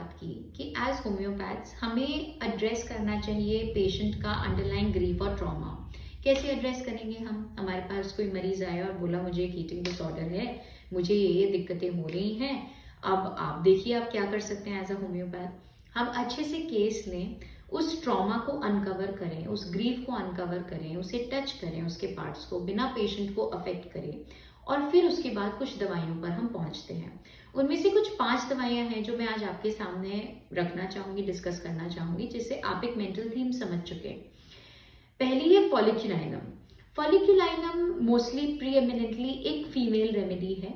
बात की कि एज होम्योपैथ्स हमें एड्रेस करना चाहिए पेशेंट का अंडरलाइन ग्रीफ और ट्रॉमा। कैसे एड्रेस करेंगे हम? हमारे पास कोई मरीज आया और बोला मुझे एक ईटिंग डिसऑर्डर है, मुझे ये दिक्कतें हो रही हैं। अब आप देखिए आप क्या कर सकते हैं एज अ होम्योपैथ। हम अच्छे से केस लें, उस ट्रॉमा को अनकवर करें, उस ग्रीफ को अनकवर करें, उसे टच करें, उसके पार्ट्स को बिना पेशेंट को अफेक्ट करें, और फिर उसके बाद कुछ दवाइयों पर हम पहुंचते हैं। उनमें से कुछ 5 दवाइयां हैं जो मैं आज आपके सामने रखना चाहूंगी, डिस्कस करना चाहूंगी, जिससे आप एक मेंटल थीम समझ चुके। पहली है फॉलिक्यूलाइनम। फॉलिक्यूलाइनम मोस्टली प्रीएमिनेंटली एक फीमेल रेमेडी है।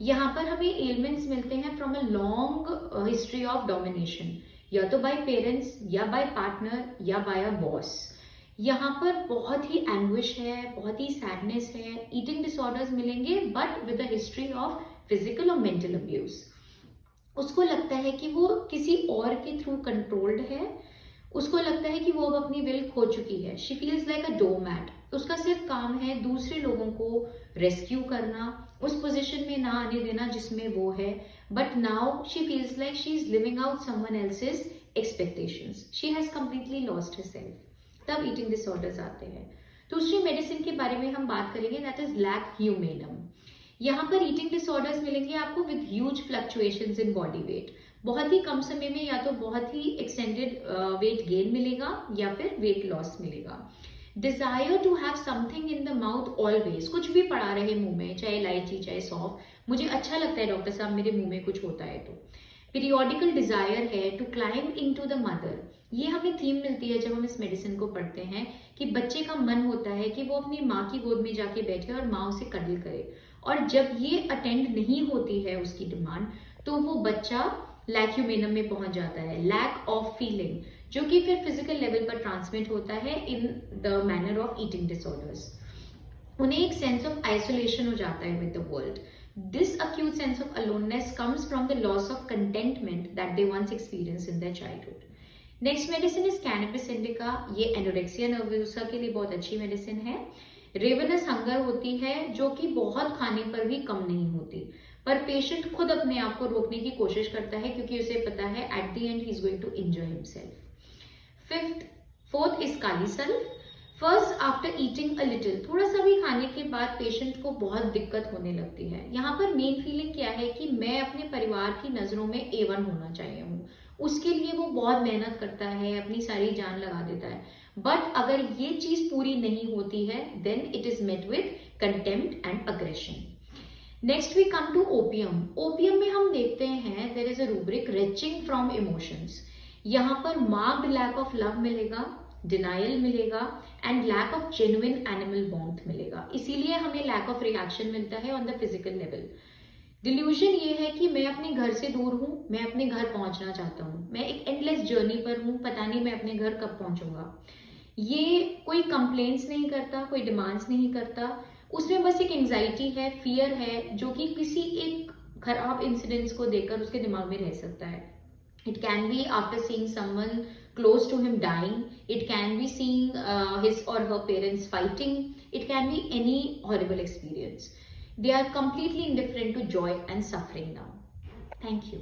यहाँ पर हमें एलिमेंट्स मिलते हैं from a long history of domination, या तो बाय पेरेंट्स या बाय पार्टनर या बाय अ बॉस। यहाँ पर बहुत ही एंग्विश है, बहुत ही सैडनेस है, ईटिंग डिसऑर्डर्स मिलेंगे but with a history of physical और मेंटल अब्यूज। उसको लगता है कि वो किसी और के थ्रू कंट्रोल्ड है, उसको लगता है कि वो अब अपनी विल खो चुकी है। शी फील्स लाइक अ डोमैट। उसका सिर्फ काम है दूसरे लोगों को रेस्क्यू करना, उस पोजीशन में ना आने देना जिसमें वो है, but now she feels like she is living out someone else's expectations. She has completely lost herself. तब ईटिंग डिसऑर्डर्स आते हैं। दूसरी मेडिसिन के बारे में हम बात करेंगे, दैट इज लैक ह्यूमेनम। यहाँ पर ईटिंग डिसऑर्डर्स मिलेंगे आपको with huge fluctuations in body weight. बहुत ही कम समय में या तो बहुत ही एक्सटेंडेड वेट गेन मिलेगा या फिर वेट लॉस मिलेगा। Desire to have something in the mouth always, कुछ भी पड़ा रहे मुंह में, चाहे इलायची चाहे सौंफ, मुझे अच्छा लगता है डॉक्टर साहब मेरे मुंह में कुछ होता है तो। पीरियोडिकल डिजायर है to climb into the mother. ये हमें थीम मिलती है जब हम इस मेडिसिन को पढ़ते हैं कि बच्चे का मन होता है कि वो अपनी माँ की गोद में जाके बैठे और माँ उसे कडल करे, और जब ये अटेंड नहीं होती है उसकी डिमांड, तो वो बच्चा लैक ह्यूमेनम में पहुंच जाता है, लैक ऑफ फीलिंग, जो कि फिर फिजिकल लेवल पर ट्रांसमिट होता है in the manner of eating disorders. उन्हें एक सेंस ऑफ आइसोलेशन हो जाता है with the world. This acute sense of aloneness comes from the loss of contentment that they once experience in their childhood. Next medicine is cannabis indica. ये anorexia nervosa के लिए बहुत अच्छी medicine है। रेवनस hunger होती है जो कि बहुत खाने पर भी कम नहीं होती, पर पेशेंट खुद अपने आप को रोकने की कोशिश करता है क्योंकि उसे पता है at the end he is going to enjoy himself. Fourth is kali sulph. First after eating a little, थोड़ा सा भी खाने के बाद पेशेंट को बहुत दिक्कत होने लगती है। यहाँ पर मेन फीलिंग क्या है कि मैं अपने परिवार की नजरों में A1 होना चाहिए हूँ। उसके लिए वो बहुत मेहनत करता है, अपनी सारी जान लगा देता है, बट अगर ये चीज पूरी नहीं होती है then it is met with contempt and aggression. Next we come to opium. Opium में हम देखते हैं there is a rubric reaching from emotions. यहाँ पर मार्क्ड लैक ऑफ लव मिलेगा, डिनायल मिलेगा, and lack of genuine animal bond मिलेगा। इसीलिए हमें लैक ऑफ रिएक्शन मिलता है on the physical level. Delusion ये है कि मैं अपने घर से दूर हूं, मैं अपने घर पहुंचना चाहता हूं, मैं एक एंडलेस जर्नी पर हूं, पता नहीं मैं अपने घर कब पहुंचूंगा। ये कोई कंप्लेंट्स नहीं करता, कोई डिमांड्स नहीं करता, उसमें बस एक एंजाइटी है, फियर है, जो कि किसी एक खराब इंसिडेंट्स को देखकर उसके दिमाग में रह सकता है। It can be after seeing someone close to him dying. It can be seeing his or her parents fighting. It can be any horrible experience. They are completely indifferent to joy and suffering now. Thank you.